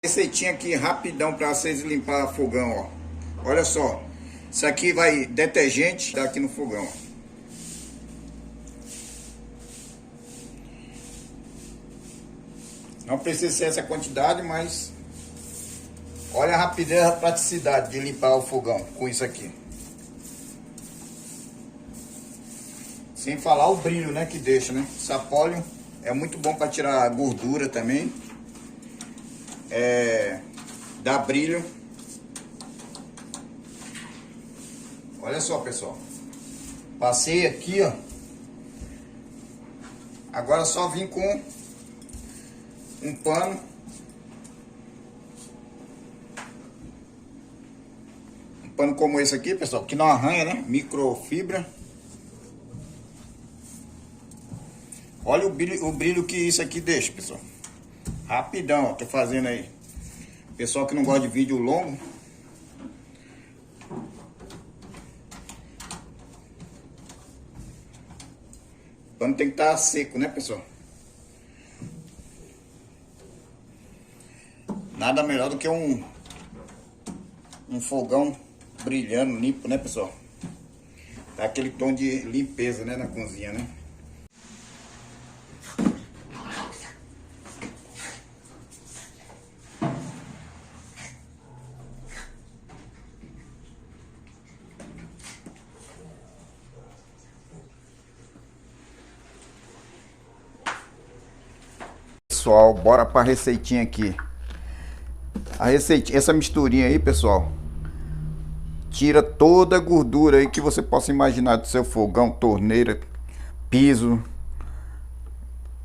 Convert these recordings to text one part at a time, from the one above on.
Receitinha aqui rapidão para vocês limpar fogão, ó. Olha só, isso aqui vai detergente tá aqui no fogão, ó. Não precisa ser essa quantidade, mas olha a rapidez e a praticidade de limpar o fogão com isso aqui. Sem falar o brilho, né, que deixa, né? Sapólio é muito bom para tirar a gordura também. Dá brilho. Olha só, pessoal. Passei aqui, ó. Agora só vim com um pano. Um pano como esse aqui, pessoal, que não arranha, né? Microfibra. Olha o brilho que isso aqui deixa, pessoal. Rapidão, ó, tô fazendo aí. Pessoal que não gosta de vídeo longo. O pano tem que estar seco, né, pessoal? Nada melhor do que um fogão brilhando, limpo, né, pessoal? Dá aquele tom de limpeza, né, na cozinha, né? Pessoal, bora para a receitinha aqui. A receitinha, essa misturinha aí, pessoal, tira toda a gordura aí que você possa imaginar do seu fogão, torneira, piso,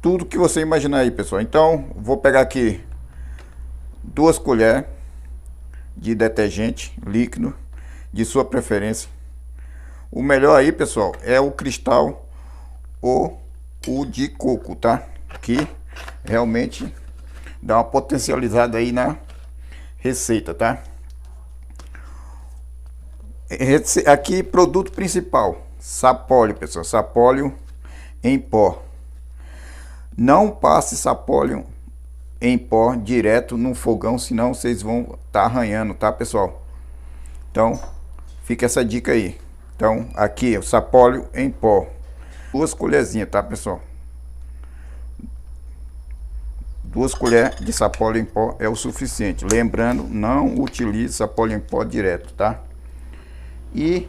tudo que você imaginar aí, pessoal. Então, vou pegar aqui 2 colheres de detergente líquido de sua preferência. O melhor aí, pessoal, é o cristal ou o de coco, tá? Que realmente dá uma potencializada aí na receita, tá? Aqui, produto principal, sapólio, pessoal, sapólio em pó. Não passe sapólio em pó direto no fogão, senão vocês vão estar arranhando, tá, pessoal? Então, fica essa dica aí. Então, aqui, o sapólio em pó, 2 colherzinhas, tá, pessoal? 2 colheres de sapólio em pó é o suficiente. Lembrando, não utilize sapólio em pó direto, tá? E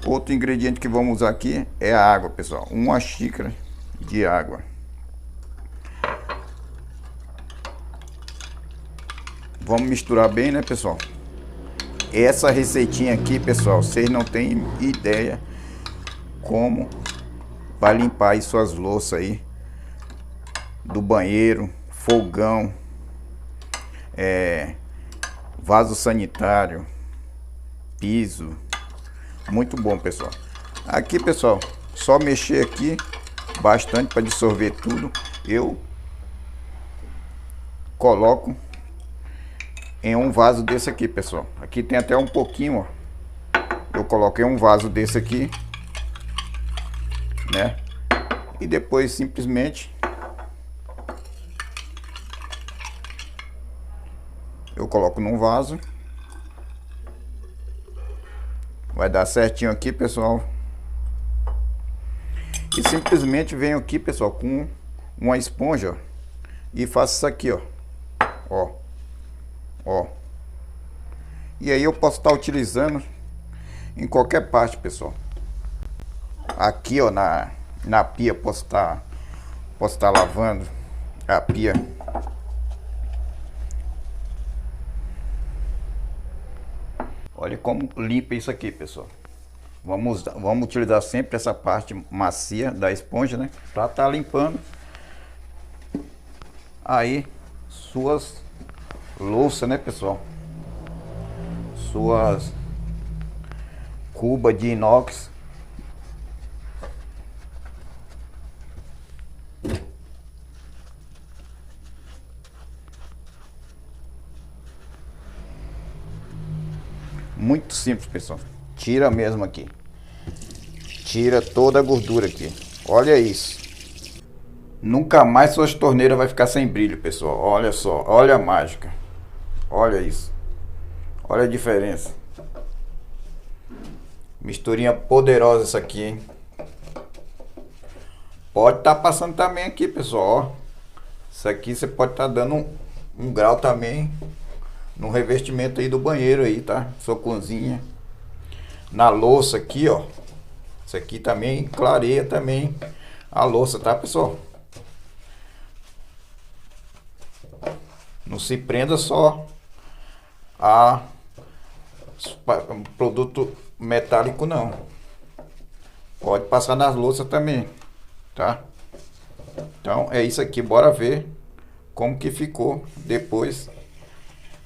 outro ingrediente que vamos usar aqui é a água, pessoal. 1 xícara de água. Vamos misturar bem, né, pessoal? Essa receitinha aqui, pessoal, vocês não têm ideia como vai limpar aí suas louças aí do banheiro, fogão, vaso sanitário, piso. Muito bom, pessoal. Aqui, pessoal, só mexer aqui bastante para dissolver tudo. Eu coloco em um vaso desse aqui, pessoal. Aqui tem até um pouquinho, ó. Eu coloquei um vaso desse aqui, né? E depois simplesmente eu coloco num vaso. Vai dar certinho aqui, pessoal. E simplesmente venho aqui, pessoal, com uma esponja, ó, e faço isso aqui, ó. Ó. E aí eu posso estar utilizando em qualquer parte, pessoal. Aqui, ó, na pia posso estar lavando a pia. Olha como limpa isso aqui, pessoal. Vamos utilizar sempre essa parte macia da esponja, né? Pra estar limpando aí suas louças, né, pessoal? Suas cubas de inox. Muito simples, pessoal. Tira mesmo aqui. Tira toda a gordura aqui. Olha isso. Nunca mais suas torneiras vai ficar sem brilho, pessoal. Olha só, olha a mágica. Olha isso. Olha a diferença. Misturinha poderosa essa aqui, hein? Pode estar passando também aqui, pessoal. Ó. Isso aqui você pode estar dando um grau também no revestimento aí do banheiro aí, tá? Sua cozinha. Na louça aqui, ó. Isso aqui também clareia também a louça, tá, pessoal? Não se prenda só a produto metálico, não. Pode passar nas louças também, tá? Então é isso aqui, bora ver como que ficou depois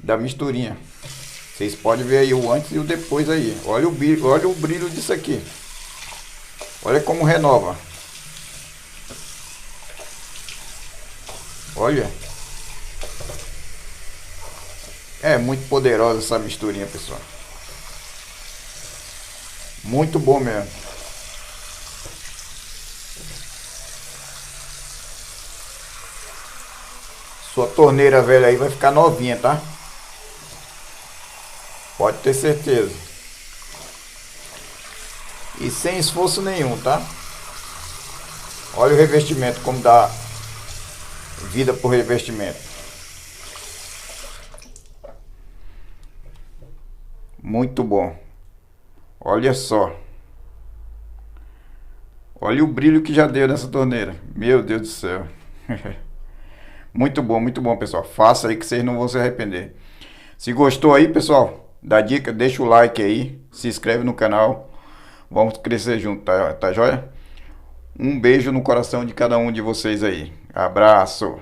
da misturinha. Vocês podem ver aí o antes e o depois aí. Olha o brilho disso aqui. Olha como renova. Olha. É muito poderosa essa misturinha, pessoal. Muito bom mesmo. Sua torneira velha aí vai ficar novinha, tá? Pode ter certeza. E sem esforço nenhum, tá? Olha o revestimento, como dá vida pro revestimento. Muito bom. Olha só. Olha o brilho que já deu nessa torneira. Meu Deus do céu. Muito bom, pessoal. Faça aí que vocês não vão se arrepender. Se gostou aí, pessoal, dá dica, deixa o like aí. Se inscreve no canal. Vamos crescer junto, tá joia? Um beijo no coração de cada um de vocês aí. Abraço.